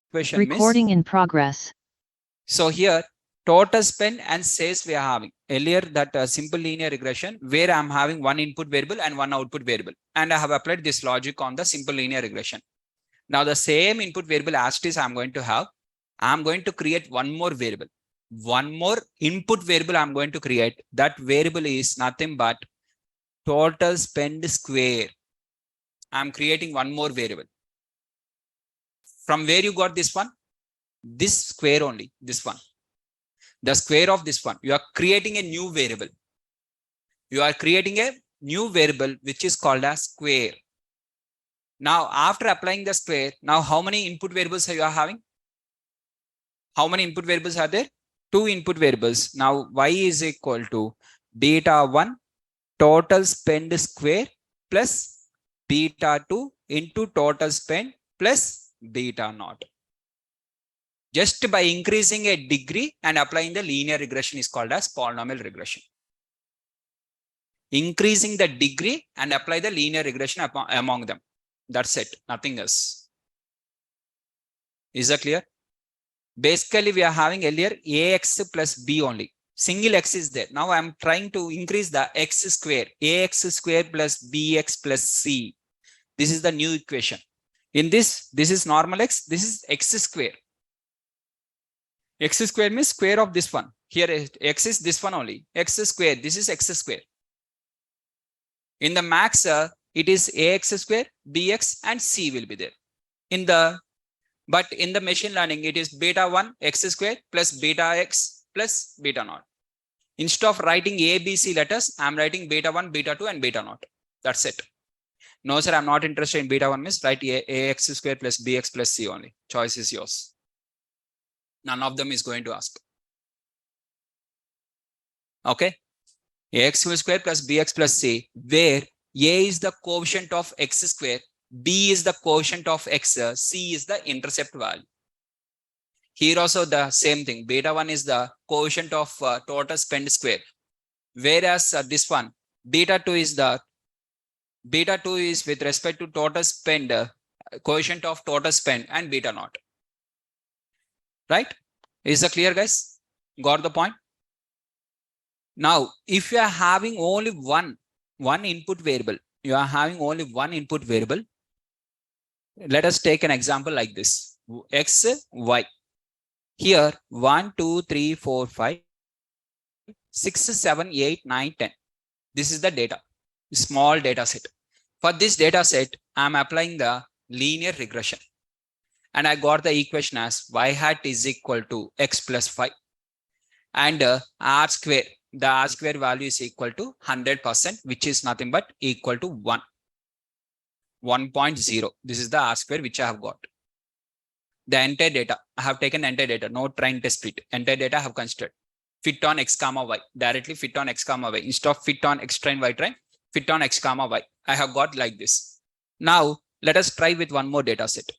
equation Recording means, in progress. so here total spend and sales we are having. Earlier that simple linear regression where I'm having one input variable and one output variable, and I have applied this logic on the simple linear regression. Now the same input variable as it is I'm going to have. I'm going to create one more variable. One more input variable I'm going to create. That variable is nothing but total spend square. I'm creating one more variable. From where you got this one? This square only, this one. The square of this one. You are creating a new variable. You are creating a new variable which is called as square. Now after applying the square, now how many input variables are you having? How many input variables are there? Two input variables. Now y is equal to beta 1 total spend square plus beta 2 into total spend plus beta naught. Just by increasing a degree and applying the linear regression is called as polynomial regression. Increasing the degree and apply the linear regression among them. That's it, nothing else. Is that clear? Basically, we are having earlier ax plus b only. Single x is there. Now I'm trying to increase the x square. Ax square plus bx plus c. This is the new equation. In this is normal x. This is x square. X square means square of this one. Here x is this one only. X square. This is x square. In the max, it is ax square, bx, and c will be there. But in the machine learning, it is beta 1 x square plus beta x plus beta naught. Instead of writing a, b, c letters, I'm writing beta 1, beta 2, and beta naught. That's it. No, sir, I'm not interested in beta 1 means write ax square plus bx plus c only. Choice is yours. None of them is going to ask. Okay. Ax square plus bx plus c, where a is the quotient of x square, b is the quotient of x, c is the intercept value. Here also the same thing. Beta 1 is the quotient of total spend square. Whereas this one, beta 2 is with respect to total spend, quotient of total spend and beta naught. Right? Is that clear, guys? Got the point? Now, if you are having only one input variable, let us take an example like this. X, Y. Here 1, 2, 3, 4, 5, 6, 7, 8, 9, 10. This is the data, small data set. For this data set, I'm applying the linear regression. And I got the equation as y hat is equal to x plus 5. And r square, the r square value is equal to 100%, which is nothing but equal to 1. 1.0. This is the r square which I have got. The entire data, I have taken entire data, no train test fit. Entire data I have considered. Fit on x comma y, directly fit on x comma y. Instead of fit on x train, y train, fit on x comma y. I have got like this. Now, let us try with one more data set.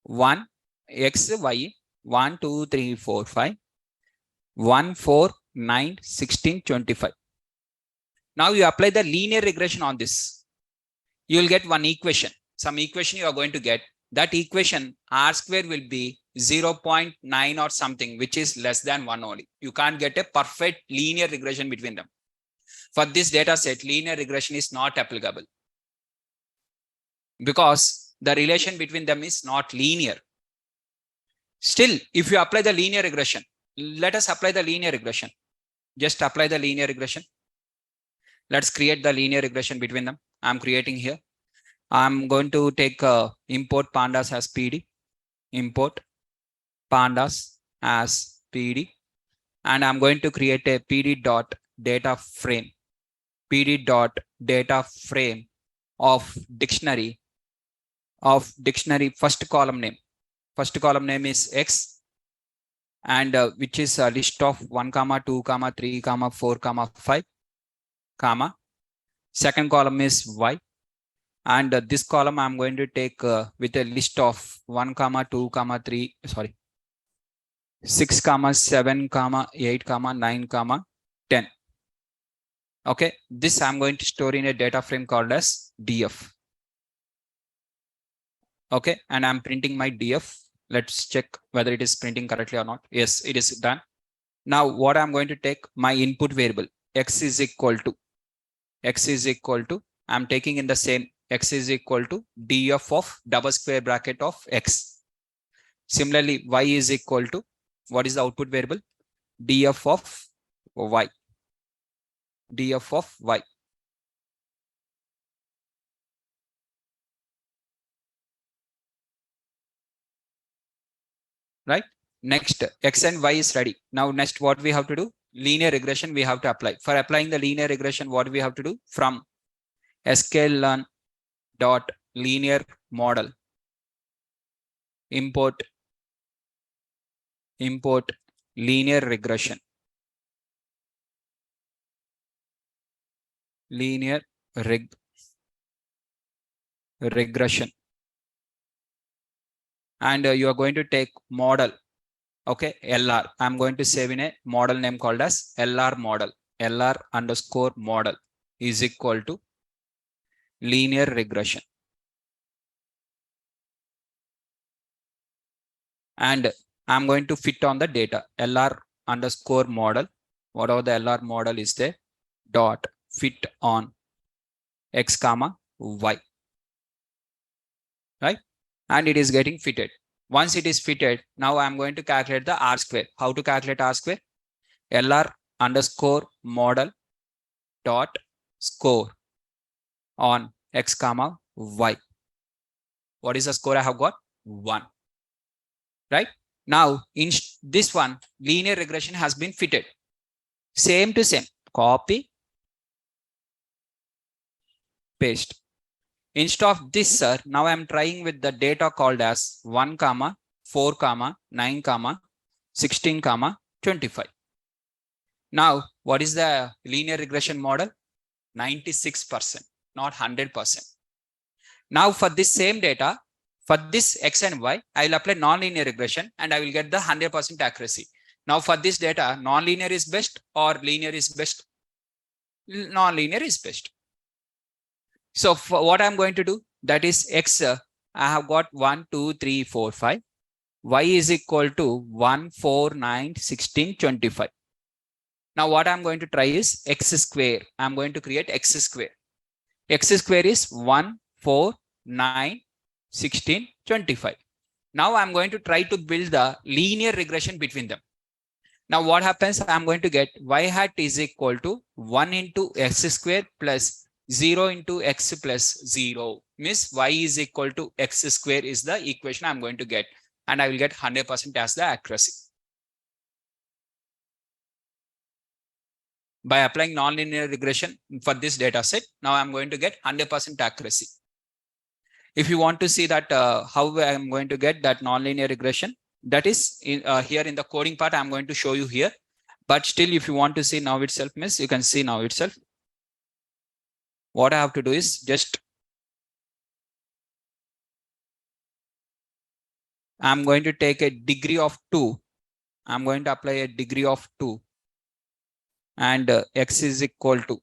1, x, y, 1, 2, 3, 4, 5, 1, 4, 9, 16, 25. Now you apply the linear regression on this. You will get one equation. Some equation you are going to get. That equation r square will be 0.9 or something, which is less than 1 only. You can't get a perfect linear regression between them. For this data set, linear regression is not applicable because the relation between them is not linear. Still, if you apply the linear regression, let us apply the linear regression. Just apply the linear regression. Let's create the linear regression between them. I'm creating here. I'm going to take import pandas as PD. Import pandas as PD. And I'm going to create a PD dot data frame. PD dot data frame of dictionary first column name. First column name is X, and which is a list of 1, 2, 3, 4, 5, comma. Second column is Y. And this column I'm going to take with a list of 1, 2, 3, 6, 7, 8, 9, 10. Okay, this I'm going to store in a data frame called as DF. Okay, and I'm printing my DF. Let's check whether it is printing correctly or not. Yes, it is done. Now what I'm going to take my input variable x is equal to I'm taking in the same x is equal to df of double square bracket of x. Similarly, y is equal to, what is the output variable? df of y. df of y. Right? Next, x and y is ready. Now, next, what we have to do? Linear regression we have to apply. For applying the linear regression, what we have to do? From sklearn dot linear model, import linear regression. Linear regression. And you are going to take model. Okay, LR. I'm going to save in a model name called as LR model. LR underscore model is equal to linear regression. And I'm going to fit on the data LR underscore model. Whatever the LR model is there, dot fit on x comma y. Right? And it is getting fitted. Once it is fitted, now I'm going to calculate the R square. How to calculate R square? LR underscore model dot score on x comma y. What is the score I have got? 1. Right? Now, in this one, linear regression has been fitted. Same to same. Copy, paste. Instead of this, sir, now I'm trying with the data called as 1, 4, 9, 16, 25. Now, what is the linear regression model? 96%, not 100%. Now, for this same data, for this x and y, I will apply nonlinear regression and I will get the 100% accuracy. Now, for this data, nonlinear is best or linear is best? Nonlinear is best. So, for what I'm going to do, that is x, I have got 1, 2, 3, 4, 5. Y is equal to 1, 4, 9, 16, 25. Now, what I'm going to try is x square. I'm going to create x square. X square is 1, 4, 9, 16, 25. Now I'm going to try to build the linear regression between them. Now what happens? I'm going to get y hat is equal to 1 into x square plus 0 into x plus 0. Means y is equal to x square is the equation I'm going to get. And I will get 100% as the accuracy. By applying nonlinear regression for this data set, now I'm going to get 100% accuracy. If you want to see that how I'm going to get that nonlinear regression, that is here in the coding part, I'm going to show you here. But still, if you want to see now itself, miss, you can see now itself. What I have to do is just I'm going to take a degree of 2. I'm going to apply a degree of 2. And x is equal to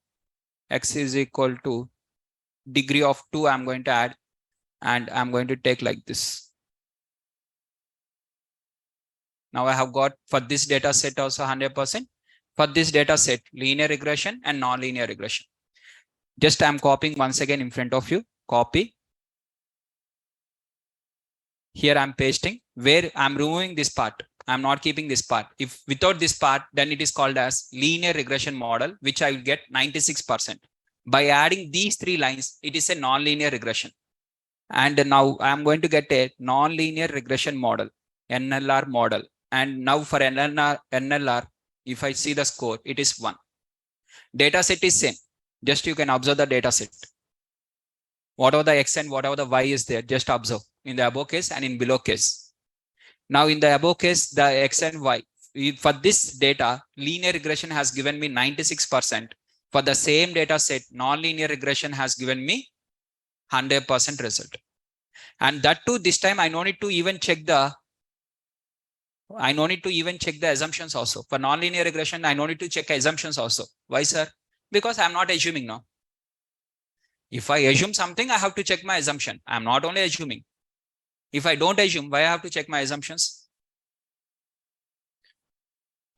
degree of 2 I'm going to add. And I'm going to take like this. Now I have got for this data set also 100%. For this data set, linear regression and non-linear regression. Just I'm copying once again in front of you. Copy. Here I'm pasting where I'm removing this part. I'm not keeping this part. If without this part, then it is called as linear regression model, which I will get 96%. By adding these 3 lines, it is a non-linear regression. And now I'm going to get a non-linear regression model, NLR model. And now for NLR, if I see the score, it is 1. Data set is same. Just you can observe the data set. Whatever the x and whatever the y is there, just observe in the above case and in below case. Now in the above case, the x and y, for this data, linear regression has given me 96%. For the same data set, non-linear regression has given me 100% result. And that too, this time I no need to even check the assumptions also. For nonlinear regression, I no need to check assumptions also. Why, sir? Because I'm not assuming now. If I assume something, I have to check my assumption. I'm not only assuming. If I don't assume, why I have to check my assumptions?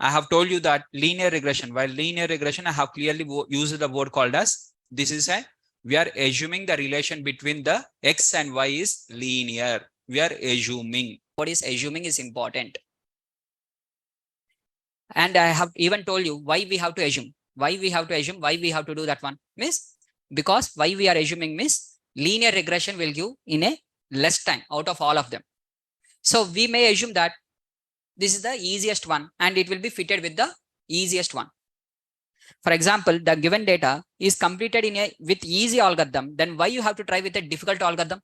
I have told you that linear regression, while linear regression, I have clearly used the word called as, this is a, we are assuming the relation between the X and Y is linear. We are assuming. What is assuming is important. And I have even told you why we have to assume. Why we have to assume, why we have to do that one. Means, because why we are assuming means linear regression will give in a less time out of all of them. So we may assume that this is the easiest one and it will be fitted with the easiest one. For example, the given data is completed in a with easy algorithm, then why you have to try with a difficult algorithm?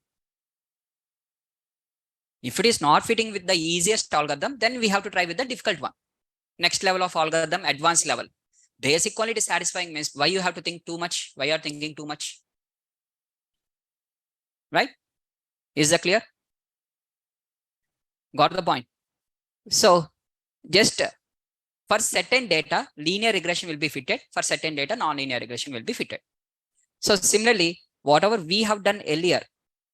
If it is not fitting with the easiest algorithm, then we have to try with the difficult one. Next level of algorithm, advanced level. Basic quality satisfying means why you have to think too much? Why you are thinking too much? Right? Is that clear? Got the point? So just for certain data, linear regression will be fitted. For certain data, non-linear regression will be fitted. So similarly, whatever we have done earlier,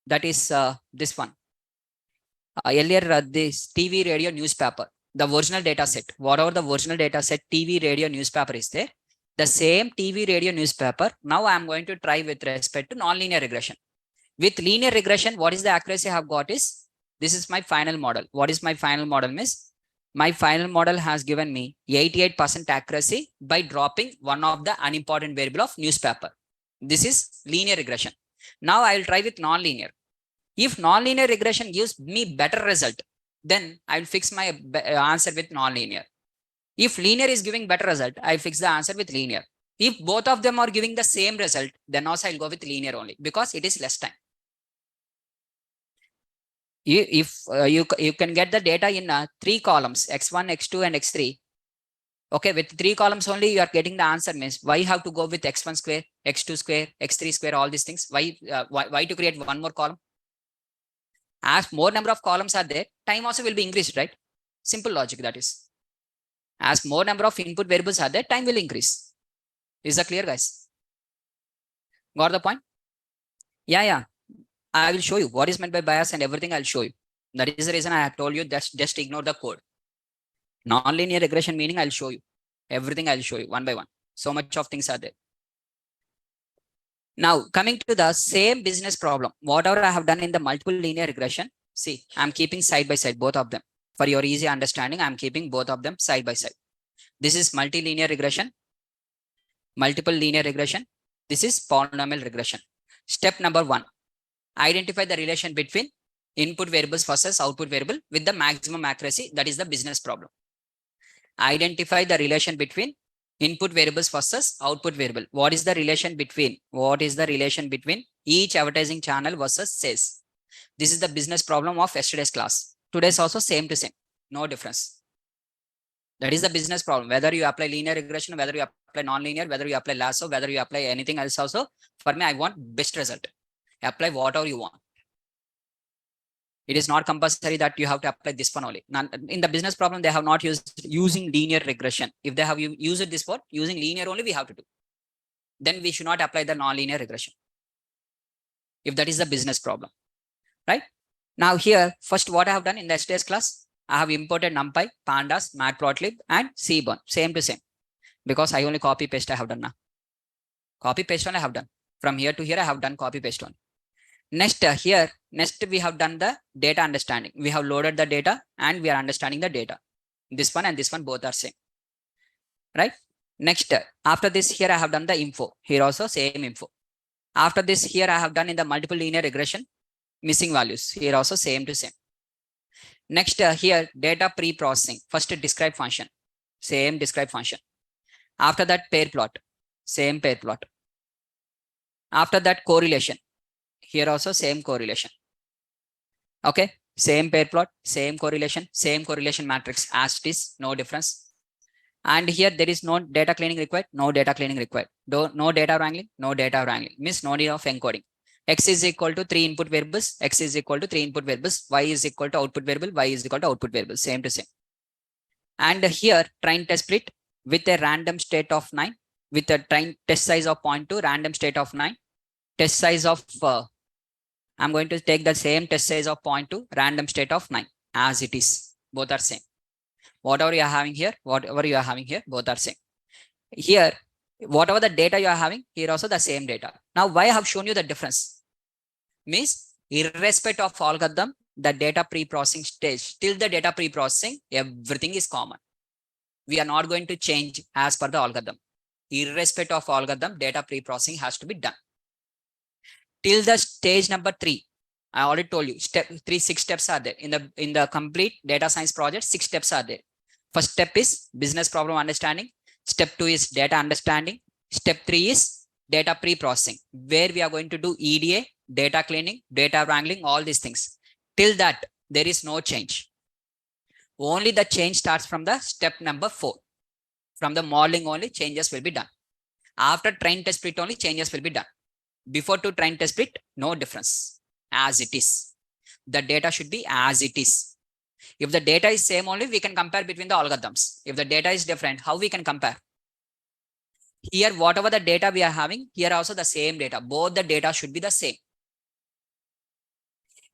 that is this one. Earlier, this TV, radio, newspaper, the original data set, whatever the original data set, TV, radio, newspaper is there, the same TV, radio, newspaper, now I am going to try with respect to non-linear regression. With linear regression, what is the accuracy I have got is, this is my final model. What is my final model means? My final model has given me 88% accuracy by dropping one of the unimportant variable of newspaper. This is linear regression. Now I will try with non-linear. If non-linear regression gives me better result, then I will fix my answer with non-linear. If linear is giving better result, I fix the answer with linear. If both of them are giving the same result, then also I'll go with linear only because it is less time. You can get the data in 3 columns, x1, x2 and x3. Okay, with 3 columns only you are getting the answer means why you have to go with x1 square, x2 square, x3 square, all these things. Why to create one more column? As more number of columns are there, time also will be increased, right? Simple logic that is. As more number of input variables are there, time will increase. Is that clear, guys? Got the point? Yeah. I will show you what is meant by bias and everything. I'll show you. That is the reason I have told you that just ignore the code. Non-linear regression meaning I'll show you. Everything I'll show you one by one. So much of things are there. Now coming to the same business problem, whatever I have done in the multiple linear regression, see, I'm keeping side by side both of them. For your easy understanding, I'm keeping both of them side by side. This is multilinear regression, multiple linear regression. This is polynomial regression. Step number 1. Identify the relation between input variables versus output variable with the maximum accuracy. That is the business problem. Identify the relation between input variables versus output variable. What is the relation between? What is the relation between each advertising channel versus sales? This is the business problem of yesterday's class. Today's also same to same. No difference. That is the business problem. Whether you apply linear regression, whether you apply non-linear, whether you apply lasso, whether you apply anything else also, for me, I want best result. Apply whatever you want. It is not compulsory that you have to apply this one only. In the business problem, they have not using linear regression. If they have used this for using linear only, we have to do. Then we should not apply the non-linear regression. If that is the business problem, right? Now here, first what I have done in the yesterday's class, I have imported NumPy, Pandas, Matplotlib, and Seaborn, same to same. Because I only copy paste I have done now. Copy paste only I have done. From here to here, I have done copy paste only. Next we have done the data understanding. We have loaded the data and we are understanding the data. This one and this one both are same, right? Next, after this here I have done the info. Here also same info. After this here I have done in the multiple linear regression, missing values. Here also same to same. Next, here data pre-processing. First describe function, same describe function. After that pair plot, same pair plot. After that correlation. Here also same correlation. Okay, same pair plot, same correlation matrix as it is, no difference. And here there is no data cleaning required, no data cleaning required. No data wrangling, no data wrangling. Means no need of encoding. X is equal to 3 input variables, X is equal to 3 input variables, Y is equal to output variable, Y is equal to output variable, same to same. And here train test split with a random state of 9, with a train test size of 0.2, random state of 9, test size of I'm going to take the same test size of 0.2, random state of 9 as it is. Both are same. Whatever you are having here, whatever you are having here, both are same. Here, whatever the data you are having, here also the same data. Now, why I have shown you the difference? Means, irrespective of algorithm, the data pre-processing stage, till the data pre-processing, everything is common. We are not going to change as per the algorithm. Irrespective of algorithm, data pre-processing has to be done. Till the stage number 3, I already told you, six steps are there. In the complete data science project, 6 steps are there. First step is business problem understanding. Step 2 is data understanding. Step 3 is data pre-processing, where we are going to do EDA, data cleaning, data wrangling, all these things. Till that, there is no change. Only the change starts from the step number 4. From the modeling only, changes will be done. After train test split only, changes will be done. Before to train test split, no difference. As it is. The data should be as it is. If the data is same only, we can compare between the algorithms. If the data is different, how we can compare? Here, whatever the data we are having, here also the same data. Both the data should be the same.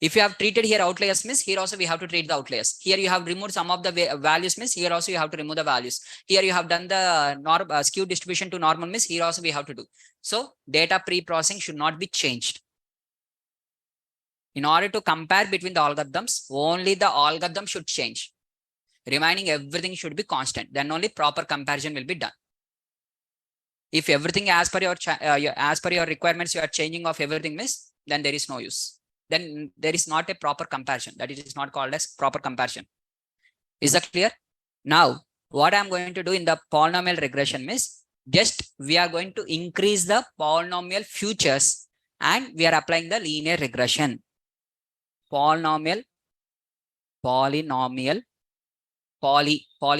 If you have treated here outliers, means here also we have to treat the outliers. Here you have removed some of the values, means here also you have to remove the values. Here you have done the skew distribution to normal, means here also we have to do. So data pre-processing should not be changed. In order to compare between the algorithms, only the algorithm should change. Remaining everything should be constant. Then only proper comparison will be done. If everything as per your requirements, you are changing of everything, means then there is no use. Then there is not a proper comparison. That is not called as proper comparison. Is that clear? Now, what I'm going to do in the polynomial regression is just we are going to increase the polynomial futures and we are applying the linear regression. Poly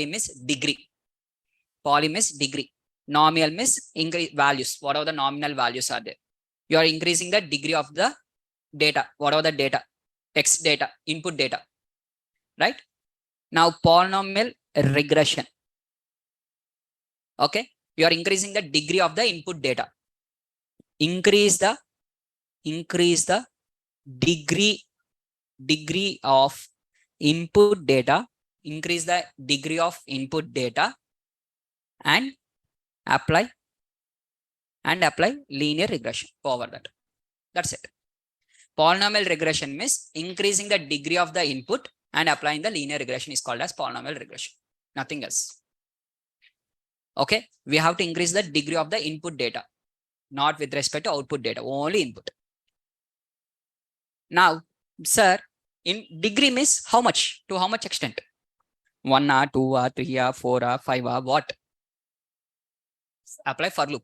means degree. Poly means degree. Nominal means increase values. Whatever the nominal values are there. You are increasing the degree of the data, whatever the data, text data, input data, right? Now polynomial regression. Okay, you are increasing the degree of the input data. Increase the degree of input data. Increase the degree of input data and apply linear regression over that. That's it. Polynomial regression means increasing the degree of the input and applying the linear regression is called as polynomial regression. Nothing else. Okay, we have to increase the degree of the input data, not with respect to output data, only input. Now, sir, in degree means how much? To how much extent? 1 or 2 or 3 or 4 or 5 or what? Apply for loop.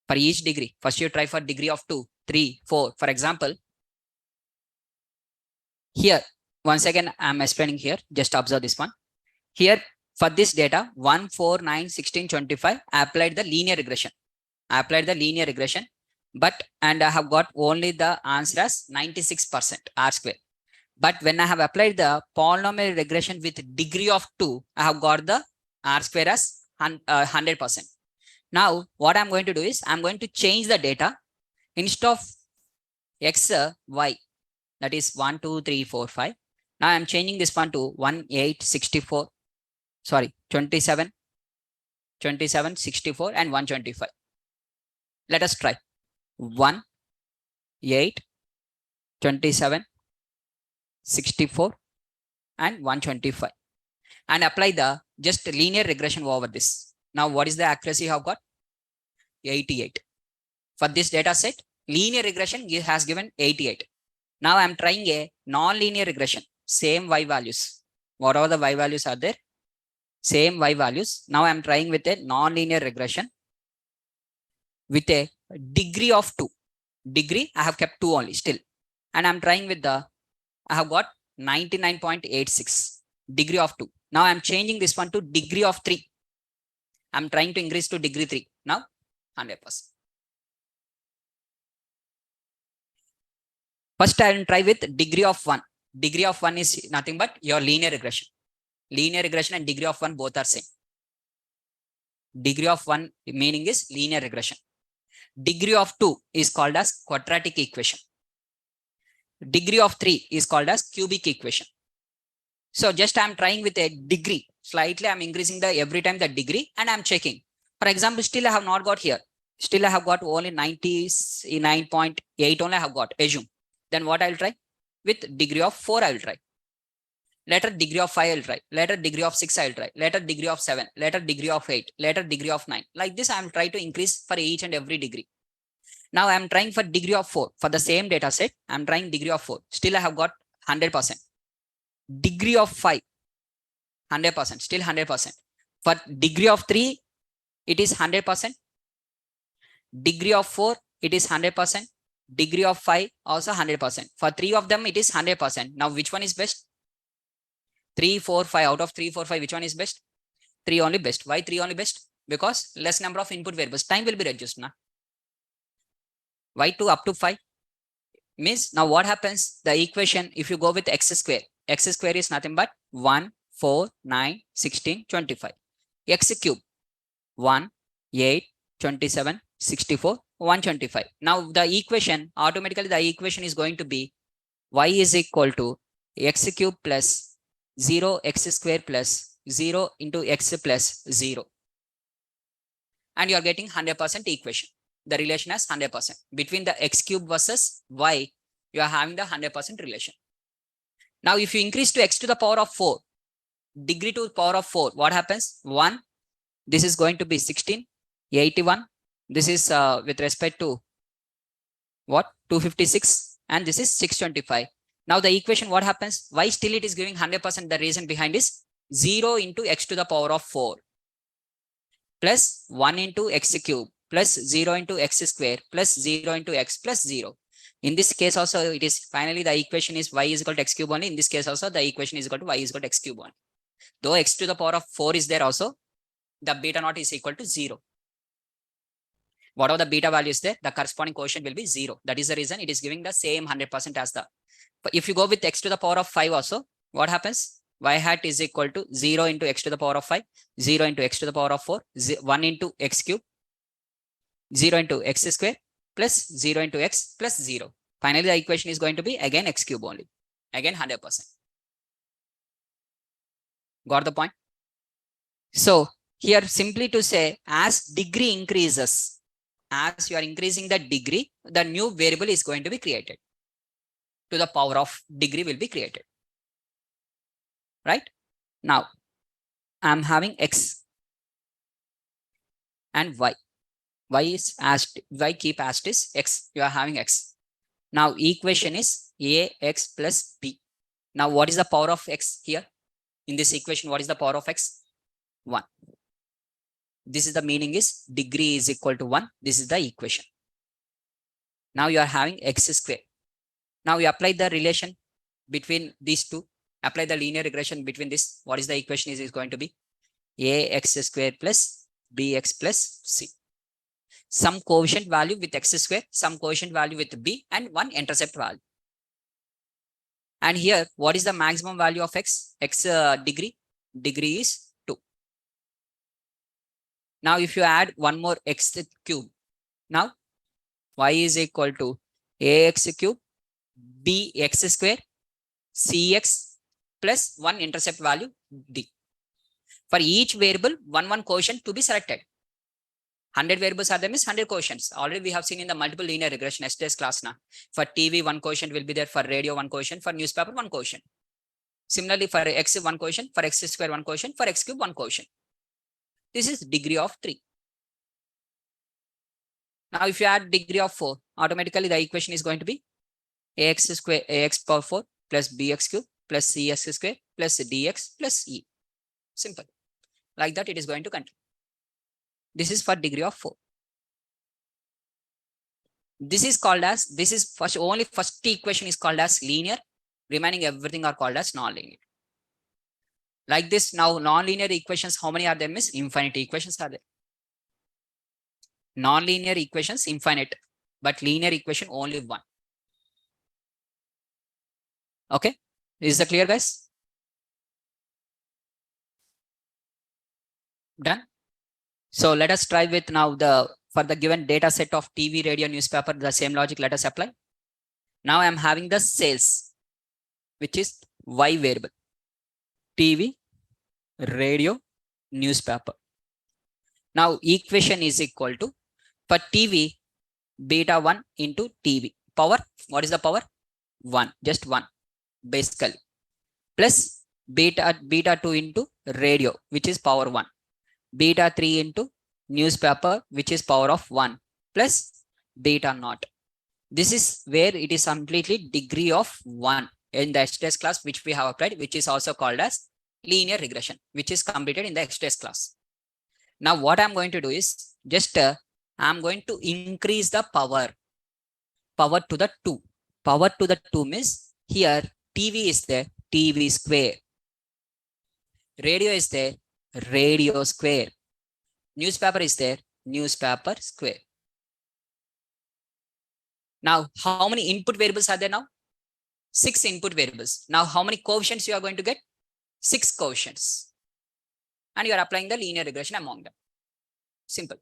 For each degree, first you try for degree of 2, 3, 4. For example, here, once again, I'm explaining here. Just observe this one. Here, for this data, 1, 4, 9, 16, 25, I applied the linear regression. And I have got only the answer as 96% R square. But when I have applied the polynomial regression with degree of 2, I have got the R square as 100%. Now, what I'm going to do is, I'm going to change the data. Instead of X, Y, that is 1, 2, 3, 4, 5. Now I'm changing this one to 1, 8, 64. Sorry, 27, 64 and 125. Let us try. 1, 8, 27, 64 and 125. And apply the just linear regression over this. Now, what is the accuracy you have got? 88. For this data set, linear regression has given 88. Now I'm trying a non-linear regression, same Y values. Whatever the Y values are there, same Y values. Now I'm trying with a non-linear regression with a degree of 2. Degree, I have kept 2 only still. And I'm trying with I have got 99.86 degree of 2. Now I'm changing this one to degree of 3. I'm trying to increase to degree 3. Now 100%. First, I will try with degree of 1. Degree of 1 is nothing but your linear regression. Linear regression and degree of 1 both are same. Degree of 1 meaning is linear regression. Degree of 2 is called as quadratic equation. degree of 3 is called as cubic equation. So just I'm trying with a degree, slightly I'm increasing the every time the degree and I'm checking. For example, still I have not got here. Still I have got only 99.8 only I have got, assume. Then what I will try? With degree of 4 I will try. Later degree of 5 I will try. Later degree of 6 I will try. Later degree of 7. Later degree of 8. Later degree of 9. Like this I am trying to increase for each and every degree. Now I am trying for degree of 4. For the same data set, I am trying degree of 4. Still I have got 100%. Degree of 5, 100%, still 100%. For degree of 3, it is 100%. Degree of 4, it is 100%. Degree of 5, also 100%. For 3 of them, it is 100%. Now, which one is best? 3, 4, 5. Out of 3, 4, 5, which one is best? 3 only best. Why 3 only best? Because less number of input variables. Time will be reduced. Na? Why 2 up to 5? Means now what happens? The equation, if you go with x square is nothing but 1, 4, 9, 16, 25. X cube 1, 8, 27, 64, 125. Now the equation, automatically the equation is going to be y is equal to x cube plus 0 x square plus 0 into x plus 0. And you are getting 100% equation. The relation has 100%. Between the x cube versus y, you are having the 100% relation. Now, if you increase to x to the power of 4, degree to the power of 4, what happens? 1, this is going to be 16, 81. This is with respect to what? 256. And this is 625. Now, the equation, what happens? Why still it is giving 100%? The reason behind is 0 into x to the power of 4 plus 1 into x cube plus 0 into x square plus 0 into x plus 0. In this case also, it is finally the equation is y is equal to x cube only. In this case also, the equation is equal to y is equal to x cube only. Though x to the power of 4 is there also, the beta naught is equal to 0. Whatever the beta value is there, the corresponding quotient will be 0. That is the reason it is giving the same 100% as the. But if you go with x to the power of 5 also, what happens? Y hat is equal to 0 into x to the power of 5, 0 into x to the power of 4, 1 into x cube, 0 into x square plus 0 into x plus 0. Finally, the equation is going to be again x cube only. Again 100%. Got the point? So here simply to say, as degree increases, as you are increasing the degree, the new variable is going to be created. To the power of degree will be created. Right? Now, I am having x and y. Y is as y keep as is x. You are having x. Now, equation is ax plus b. Now, what is the power of x here? In this equation, what is the power of x? 1. This is the meaning is degree is equal to 1. This is the equation. Now you are having x square. Now you apply the relation between these two. Apply the linear regression between this. What is the equation is going to be? Ax square plus bx plus c. Some coefficient value with x square, some coefficient value with b, and one intercept value. And here, what is the maximum value of x? Degree? Degree is 2. Now, if you add one more x cube, now y is equal to ax cube, bx square, cx plus one intercept value d. For each variable, one quotient to be selected. 100 variables are there means 100 quotients. Already we have seen in the multiple linear regression yesterday's class now. For TV, one quotient will be there. For radio, one quotient. For newspaper, one quotient. Similarly, for x, one quotient. For x square, one quotient. For x cube, one quotient. This is degree of 3. Now, if you add degree of 4, automatically the equation is going to be ax square, ax power 4 plus bx cube plus cx square plus dx plus e. Simple. Like that, it is going to continue. This is for degree of 4. This is called as, this is first, only first equation is called as linear. Remaining everything are called as non-linear. Like this, now non-linear equations, how many are there? Means infinite equations are there. Non-linear equations, infinite. But linear equation, only one. Okay. Is that clear, guys? Done. So let us try with now for the given data set of TV, radio, newspaper, the same logic let us apply. Now I am having the sales, which is Y variable. TV, radio, newspaper. Now equation is equal to, for TV, beta 1 into TV. Power, what is the power? 1, just 1, basically. Plus beta 2 into radio, which is power 1. Beta 3 into newspaper, which is power of 1, plus beta naught. This is where it is completely degree of 1 in the HTS class, which we have applied, which is also called as linear regression, which is completed in the HTS class. Now what I'm going to do is just I'm going to increase the power to the 2. Power to the 2 means here TV is there, TV square. Radio is there, radio square. Newspaper is there, newspaper square. Now, how many input variables are there now? 6 input variables. Now, how many coefficients you are going to get? 6 coefficients. And you are applying the linear regression among them. Simple.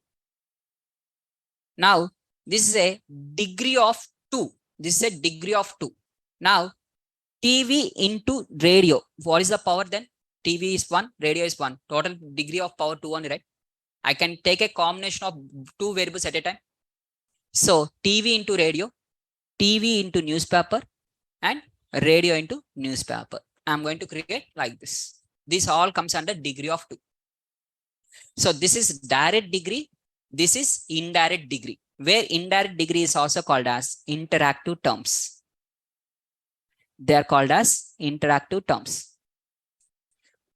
Now, this is a degree of 2. This is a degree of 2. Now, TV into radio. What is the power then? TV is 1, radio is 1. Total degree of power 2 only, right? I can take a combination of 2 variables at a time. So TV into radio, TV into newspaper, and radio into newspaper. I'm going to create like this. This all comes under degree of 2. So this is direct degree. This is indirect degree, where indirect degree is also called as interactive terms. They are called as interactive terms.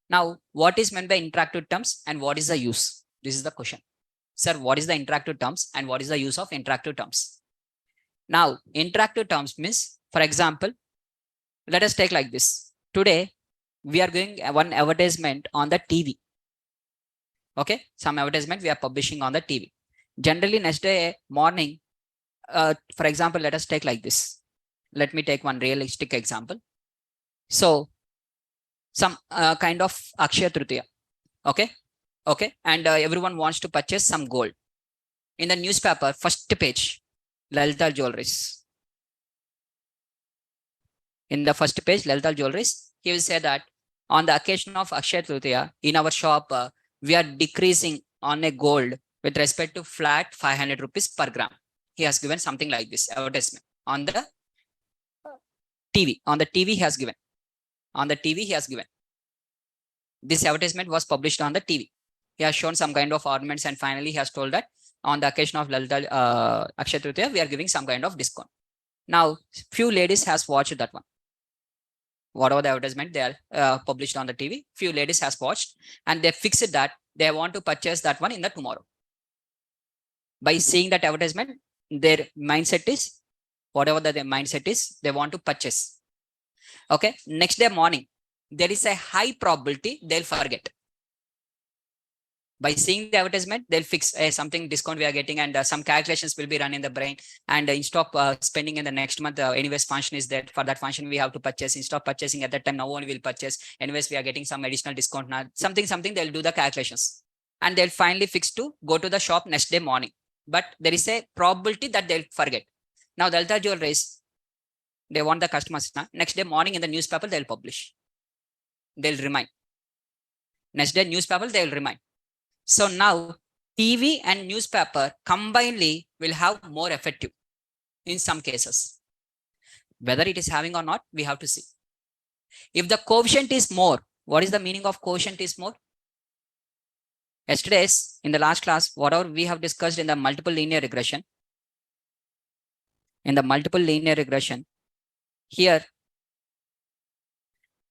Now, what is meant by interactive terms and what is the use? This is the question. Sir, what is the interactive terms and what is the use of interactive terms? Now, interactive terms means, for example, let us take like this. Today, we are doing one advertisement on the TV. Okay, some advertisement we are publishing on the TV. Generally, next day morning, for example, let us take like this. Let me take one realistic example. So, some kind of Akshaya Tritiya. Okay, and everyone wants to purchase some gold. In the newspaper, first page, Lalita Jewelries. In the first page, Lalita Jewelries, he will say that on the occasion of Akshaya Tritiya, in our shop, we are decreasing on a gold with respect to flat 500 rupees per gram. He has given something like this advertisement on the TV. On the TV, he has given. On the TV, he has given. This advertisement was published on the TV. He has shown some kind of ornaments and finally he has told that on the occasion of Lalita Akshaya Tritiya, we are giving some kind of discount. Now, few ladies has watched that one. Whatever the advertisement they are published on the TV, few ladies has watched and they fixed that they want to purchase that one in the tomorrow. By seeing that advertisement, their mindset is, whatever their mindset is, they want to purchase. Okay, next day morning, there is a high probability they'll forget. By seeing the advertisement, they'll fix something discount we are getting and some calculations will be run in the brain. And instead of spending in the next month, anyways function is that for that function we have to purchase. Instead of purchasing at that time, no one will purchase. Anyways, we are getting some additional discount now. Something they'll do the calculations. And they'll finally fix to go to the shop next day morning. But there is a probability that they'll forget. Now, the Lalita Jewelries, they want the customers. Next day morning in the newspaper, they'll publish. They'll remind. Next day newspaper, they'll remind. So now TV and newspaper combinedly will have more effective in some cases. Whether it is having or not, we have to see. If the coefficient is more, what is the meaning of coefficient is more? Yesterday's in the last class, whatever we have discussed in the multiple linear regression. In the multiple linear regression, here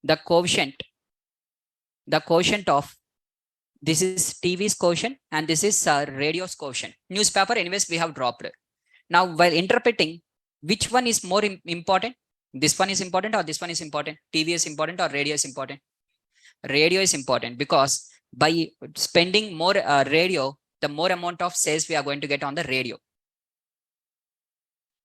the coefficient of this is TV's coefficient and this is radio's coefficient. Newspaper, anyways, we have dropped it. Now, while interpreting, which one is more important? This one is important or this one is important? TV is important or radio is important? Radio is important because by spending more radio, the more amount of sales we are going to get on the radio.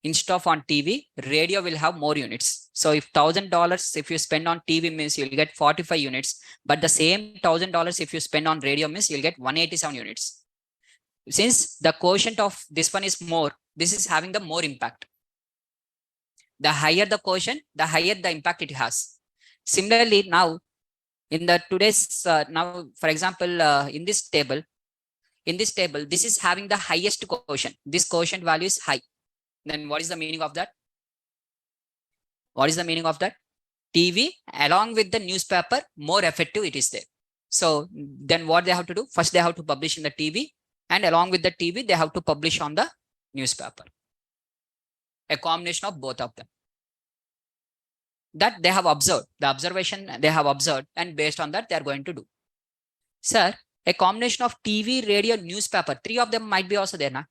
Instead of on TV, radio will have more units. So if $1,000, if you spend on TV means you'll get 45 units, but the same $1,000 if you spend on radio means you'll get 187 units. Since the quotient of this one is more, this is having the more impact. The higher the quotient, the higher the impact it has. Similarly, now in the today's now, for example, in this table, this is having the highest quotient. This quotient value is high. Then what is the meaning of that? What is the meaning of that? TV along with the newspaper, more effective it is there. So then what they have to do? First, they have to publish in the TV, and along with the TV, they have to publish on the newspaper. A combination of both of them. That they have observed, the observation they have observed, and based on that, they are going to do. Sir, a combination of TV, radio, newspaper, 3 of them might be also there now.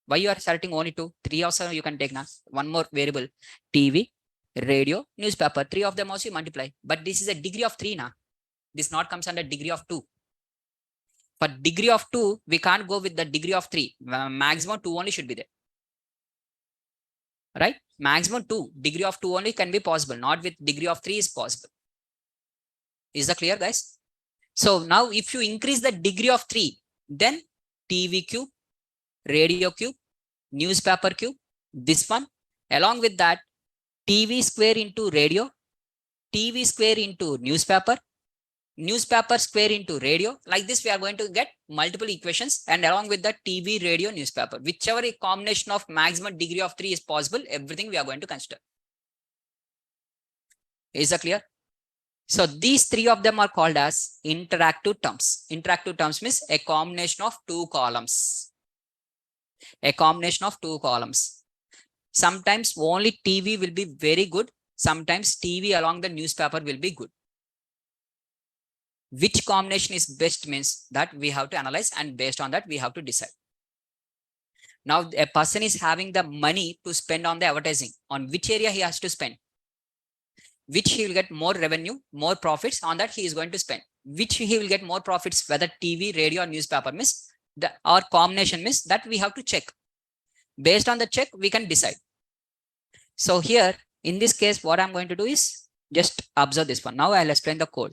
Why you are selecting only 2? 3 also you can take now. One more variable, TV, radio, newspaper, 3 of them also you multiply. But this is a degree of 3 now. This not comes under degree of 2. For degree of 2, we can't go with the degree of 3. Maximum 2 only should be there. Right? Maximum 2. Degree of 2 only can be possible. Not with degree of 3 is possible. Is that clear, guys? So now if you increase the degree of 3, then TV cube, radio cube, newspaper cube, this one, along with that, TV square into radio, TV square into newspaper, newspaper square into radio. Like this, we are going to get multiple equations, and along with the TV, radio, newspaper, whichever a combination of maximum degree of 3 is possible, everything we are going to consider. Is that clear? So these 3 of them are called as interactive terms. Interactive terms means a combination of 2 columns. A combination of 2 columns. Sometimes only TV will be very good. Sometimes TV along the newspaper will be good. Which combination is best means that we have to analyze, and based on that we have to decide. Now a person is having the money to spend on the advertising. On which area he has to spend? Which he will get more revenue, more profits, on that he is going to spend. Which he will get more profits, whether TV, radio, or newspaper means our combination means that we have to check. Based on the check, we can decide. So here in this case, what I'm going to do is just observe this one. Now I'll explain the code.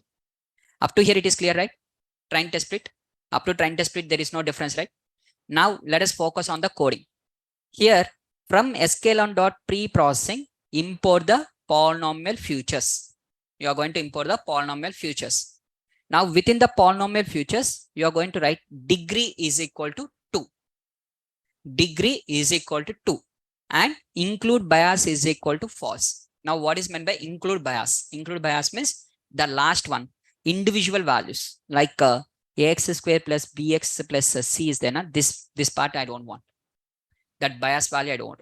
Up to here it is clear, right? Train test split. Up to train test split, there is no difference, right? Now let us focus on the coding. Here from sklearn.preprocessing, import the polynomial futures. You are going to import the polynomial futures. Now within the polynomial futures, you are going to write degree is equal to 2. Degree is equal to 2. And include bias is equal to false. Now what is meant by include bias? Include bias means the last one, individual values like ax square plus bx plus c is there. This part I don't want. That bias value I don't want.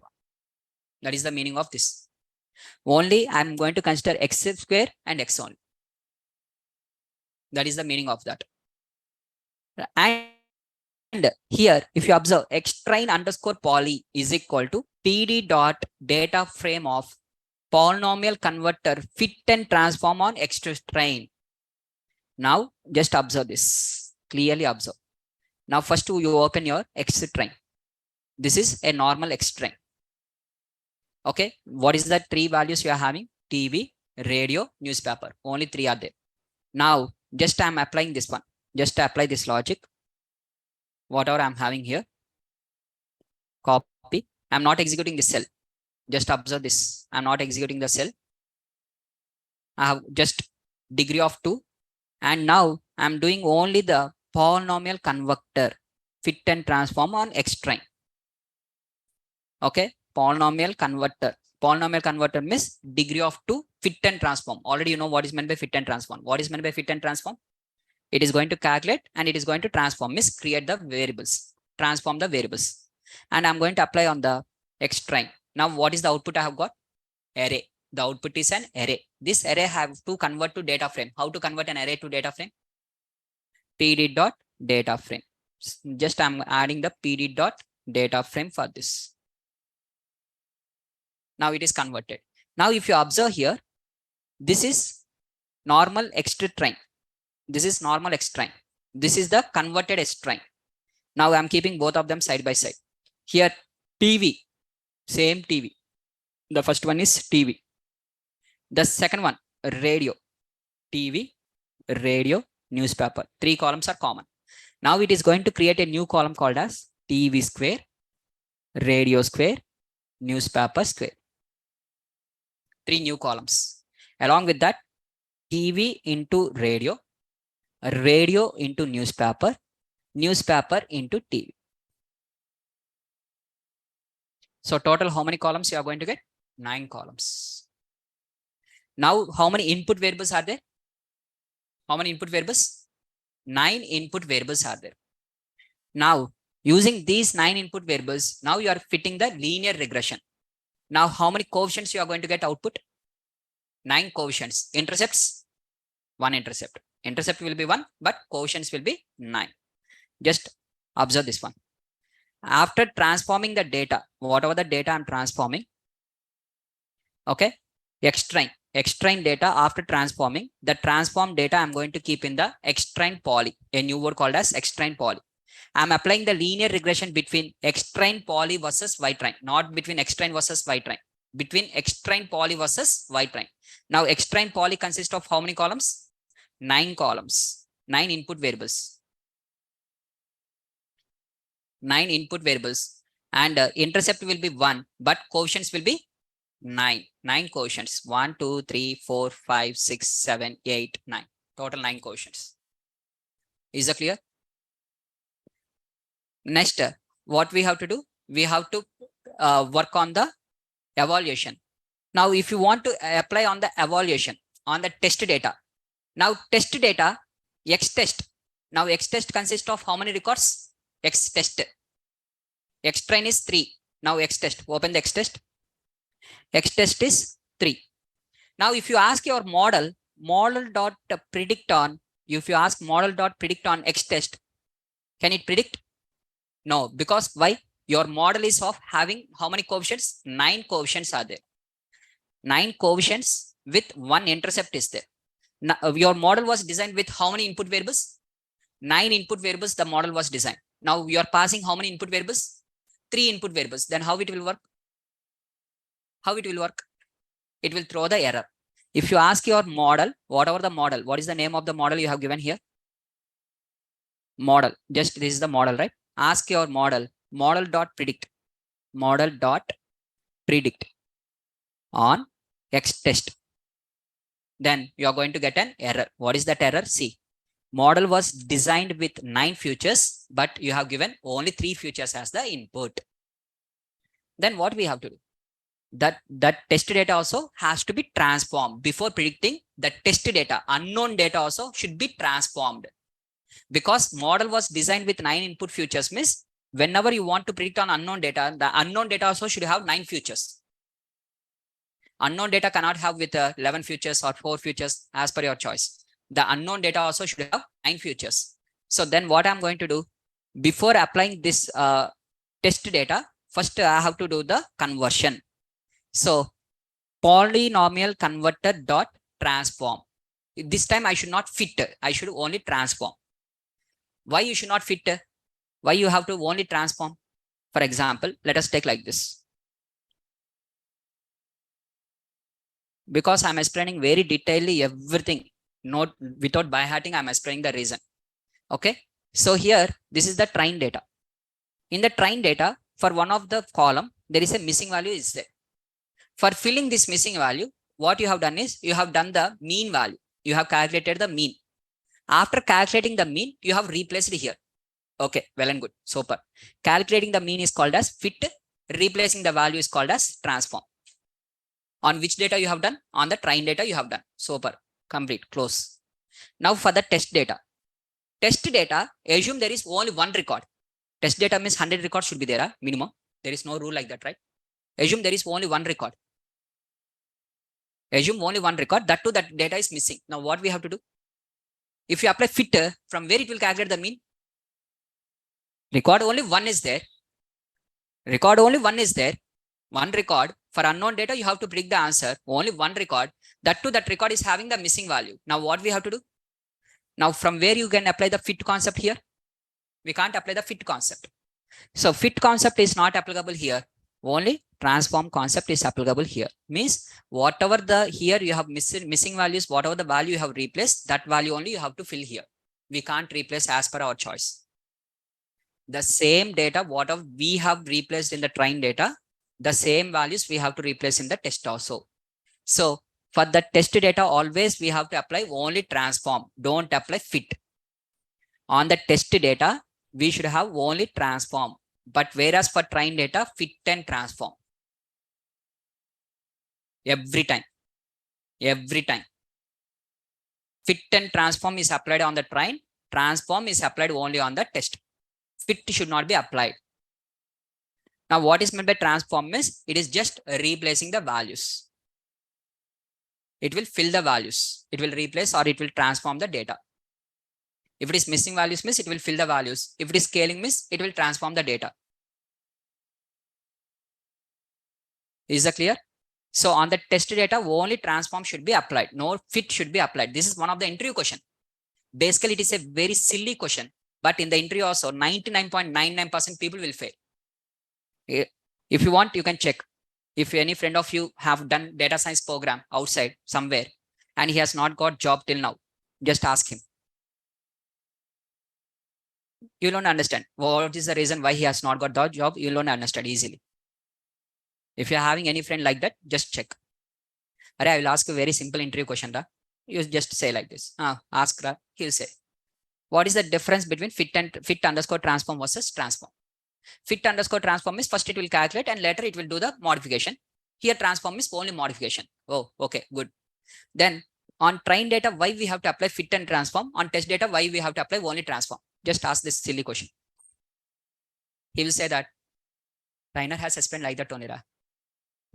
That is the meaning of this. Only I'm going to consider x square and x only. That is the meaning of that. And here, if you observe, xtrain underscore poly is equal to pd dot data frame of polynomial converter fit and transform on xtrain. Now just observe this. Clearly observe. Now first you open your xtrain. This is a normal xtrain. Okay, what is the 3 values you are having? TV, radio, newspaper. Only 3 are there. Now just I'm applying this one. Just apply this logic. Whatever I'm having here. Copy. I'm not executing this cell. Just observe this. I'm not executing the cell. I have just degree of 2. And now I'm doing only the polynomial converter fit and transform on xtrain. Okay. Polynomial converter. Polynomial converter means degree of 2 fit and transform. Already you know what is meant by fit and transform. What is meant by fit and transform? It is going to calculate and it is going to transform, means create the variables, transform the variables. And I'm going to apply on the xtrain. Now what is the output I have got? Array. The output is an array. This array have to convert to data frame. How to convert an array to data frame? pd dot data frame. Just I'm adding the pd dot data frame for this. Now it is converted. Now if you observe here, this is normal xtrain. This is normal xtrain. This is the converted xtrain. Now I'm keeping both of them side by side. Here TV, same TV. The first one is TV. The second one, radio. TV, radio, newspaper. 3 columns are common. Now it is going to create a new column called as TV square, radio square, newspaper square. 3 new columns. Along with that, TV into radio, radio into newspaper, newspaper into TV. So total how many columns you are going to get? 9 columns. Now how many input variables are there? How many input variables? 9 input variables are there. Now using these 9 input variables, now you are fitting the linear regression. Now how many coefficients you are going to get output? 9 coefficients. Intercepts? 1 intercept. Intercept will be 1, but coefficients will be 9. Just observe this one. After transforming the data, whatever the data I'm transforming, okay, extrain data after transforming, the transformed data I'm going to keep in the extrain poly, a new word called as extrain poly. I'm applying the linear regression between extrain poly versus y-train, not between extrain versus y-train, between extrain poly versus y-train. Now extrain poly consists of how many columns? 9 columns, 9 input variables. 9 input variables, and intercept will be 1, but coefficients will be 9. 9 coefficients. 1, 2, 3, 4, 5, 6, 7, 8, 9. Total 9 coefficients. Is that clear? Next, what we have to do? We have to work on the evaluation. Now, if you want to apply on the evaluation on the test data, now test data, X test. Now X test consists of how many records? X test. X train is 3. Now X test. Open the X test. X test is 3. Now, if you ask your model, model.predict on, if you ask model.predict on X test, can it predict? No, because why? Your model is of having how many coefficients? 9 coefficients are there. 9 coefficients with 1 intercept is there. Now, your model was designed with how many input variables? 9 input variables the model was designed. Now you are passing how many input variables? 3 input variables. Then how it will work? How it will work? It will throw the error. If you ask your model, whatever the model, what is the name of the model you have given here? Model. Just this is the model, right? Ask your model, model.predict on X test. Then you are going to get an error. What is that error? See, model was designed with 9 features, but you have given only 3 features as the input. Then what we have to do? That test data also has to be transformed. Before predicting, the test data, unknown data also should be transformed. Because model was designed with 9 input features, means whenever you want to predict on unknown data, the unknown data also should have 9 features. Unknown data cannot have with 11 features or 4 features as per your choice. The unknown data also should have 9 features. So then what I'm going to do, before applying this test data, first I have to do the conversion. So polynomial converter dot transform. This time I should not fit, I should only transform. Why you should not fit? Why you have to only transform? For example, let us take like this. Because I'm explaining very detailedly everything, not without by-hearting, I'm explaining the reason. Okay. So here, this is the train data. In the train data, for one of the column, there is a missing value is there. For filling this missing value, what you have done is you have done the mean value. You have calculated the mean. After calculating the mean, you have replaced here. Okay, well and good. Super. Calculating the mean is called as fit. Replacing the value is called as transform. On which data you have done? On the train data you have done. Super. Complete. Close. Now for the test data. Test data, assume there is only 1 record. Test data means 100 records should be there, minimum. There is no rule like that, right? Assume there is only 1 record. Assume only 1 record. That too, that data is missing. Now what we have to do? If you apply fit, from where it will calculate the mean? Record only 1 is there. Record only 1 is there. 1 record. For unknown data, you have to predict the answer. Only 1 record. That too, that record is having the missing value. Now what we have to do? Now from where you can apply the fit concept here? We can't apply the fit concept. So fit concept is not applicable here. Only transform concept is applicable here. Means whatever the here you have missing values, whatever the value you have replaced, that value only you have to fill here. We can't replace as per our choice. The same data, whatever we have replaced in the train data, the same values we have to replace in the test also. So for the test data, always we have to apply only transform. Don't apply fit. On the test data, we should have only transform. But whereas for train data, fit and transform. Every time. Every time. Fit and transform is applied on the train. Transform is applied only on the test. Fit should not be applied. Now, what is meant by transform is it is just replacing the values. It will fill the values. It will replace or it will transform the data. If it is missing values means it will fill the values. If it is scaling means it will transform the data. Is that clear? So on the test data, only transform should be applied. No fit should be applied. This is one of the interview question. Basically, it is a very silly question. But in the interview also, 99.99% people will fail. If you want, you can check. If any friend of you have done data science program outside somewhere and he has not got job till now, just ask him. You don't understand what is the reason why he has not got the job. You don't understand easily. If you're having any friend like that, just check. I will ask a very simple interview question. You just say like this. Ask, he'll say, what is the difference between fit underscore transform versus transform? Fit underscore transform is first it will calculate and later it will do the modification. Here transform is only modification. Oh, okay, good. Then on train data, why we have to apply fit and transform? On test data, why we have to apply only transform? Just ask this silly question. He will say that trainer has explained like that only.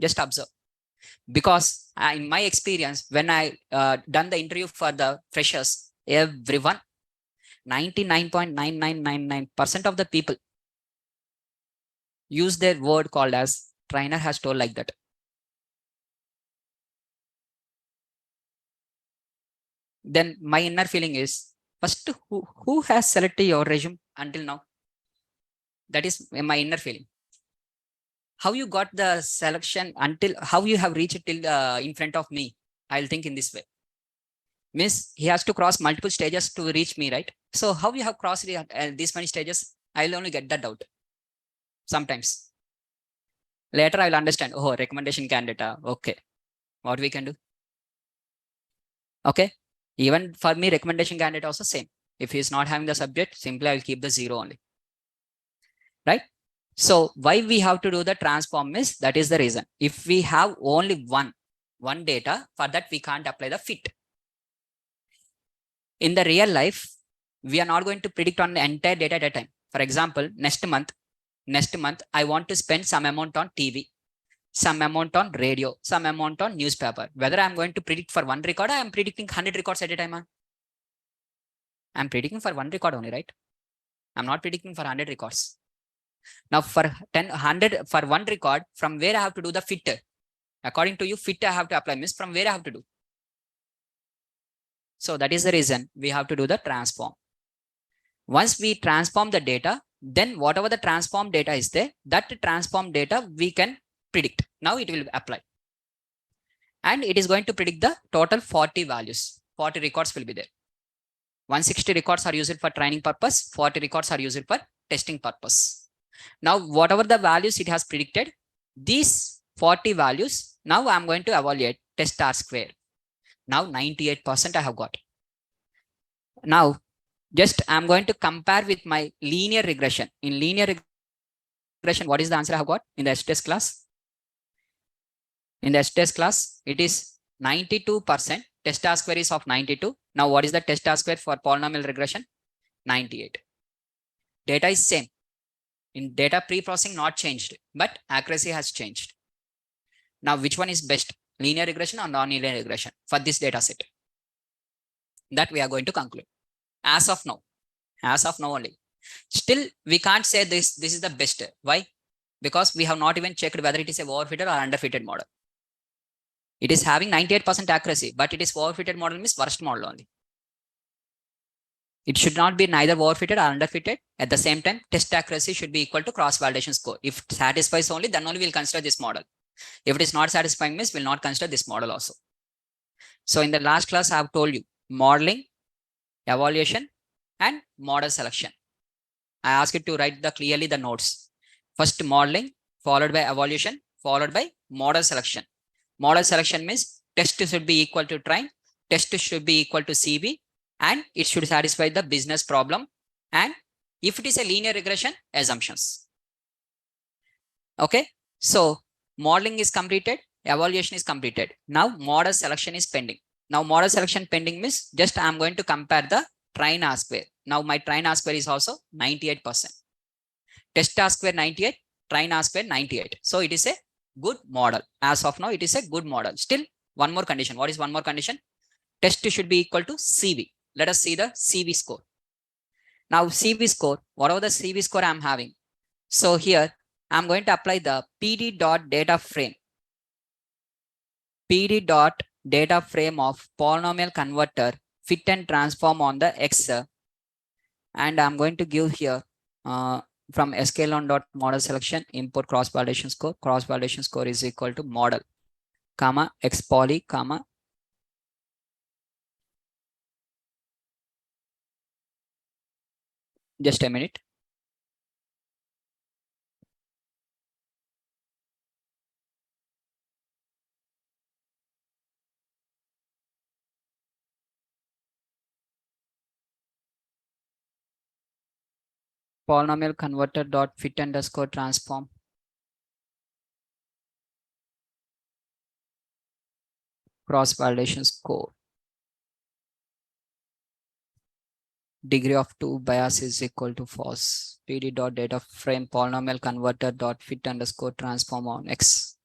Just observe. Because in my experience, when I done the interview for the freshers, everyone, 99.9999% of the people use their word called as trainer has told like that. Then my inner feeling is, first, who has selected your resume until now? That is my inner feeling. How you got the selection until how you have reached till in front of me? I'll think in this way. Means he has to cross multiple stages to reach me, right? So how you have crossed these many stages? I'll only get that doubt. Sometimes. Later I will understand. Oh, recommendation candidate. Okay. What we can do? Okay. Even for me, recommendation candidate also same. If he is not having the subject, simply I will keep the 0 only. Right? So why we have to do the transform is that is the reason. If we have only one data, for that we can't apply the fit. In the real life, we are not going to predict on the entire data at a time. For example, next month, I want to spend some amount on TV, some amount on radio, some amount on newspaper. Whether I'm going to predict for one record, I am predicting 100 records at a time. I'm predicting for one record only, right? I'm not predicting for 100 records. Now for 100 for one record, from where I have to do the fit? According to you, fit I have to apply means from where I have to do. So that is the reason we have to do the transform. Once we transform the data, then whatever the transform data is there, that transform data we can predict. Now it will apply. And it is going to predict the total 40 values. 40 records will be there. 160 records are used for training purpose. 40 records are used for testing purpose. Now, whatever the values it has predicted, these 40 values, now I'm going to evaluate test R square. Now 98% I have got. Now, just I'm going to compare with my linear regression. In linear regression, what is the answer I have got in the STS class? In the STS class, it is 92%. Test R square is of 92. Now, what is the test R square for polynomial regression? 98. Data is same. In data pre-processing, not changed, but accuracy has changed. Now, which one is best? Linear regression or non-linear regression for this data set? That we are going to conclude. As of now only. Still, we can't say this is the best. Why? Because we have not even checked whether it is a overfitted or underfitted model. It is having 98% accuracy, but it is overfitted model means worst model only. It should not be neither overfitted or underfitted. At the same time, test accuracy should be equal to cross-validation score. If it satisfies only, then only we'll consider this model. If it is not satisfying, means we'll not consider this model also. So in the last class, I have told you modeling, evaluation, and model selection. I asked you to write clearly the notes. First modeling, followed by evaluation, followed by model selection. Model selection means test should be equal to train, test should be equal to CV, and it should satisfy the business problem. And if it is a linear regression, assumptions. Okay, so modeling is completed, evaluation is completed. Now model selection is pending. Now model selection pending means just I'm going to compare the train R square. Now my train R square is also 98%. Test R square 98, train R square 98. So it is a good model. As of now, it is a good model. Still one more condition. What is one more condition? Test should be equal to CV. Let us see the CV score. Now CV score, whatever the CV score I'm having. So here I'm going to apply the PD dot data frame. PD dot data frame of polynomial converter fit and transform on the X. And I'm going to give here from sklearn dot model selection import cross validation score. Cross validation score is equal to model, comma X poly, comma just a minute. Polynomial converter dot fit underscore transform. Cross validation score. Degree of 2 bias is equal to false. PD dot data frame polynomial converter dot fit underscore transform on X.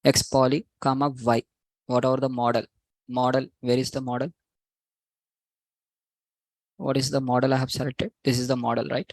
X poly, comma Y. Whatever the model. Model, where is the model? What is the model I have selected? This is the model, right?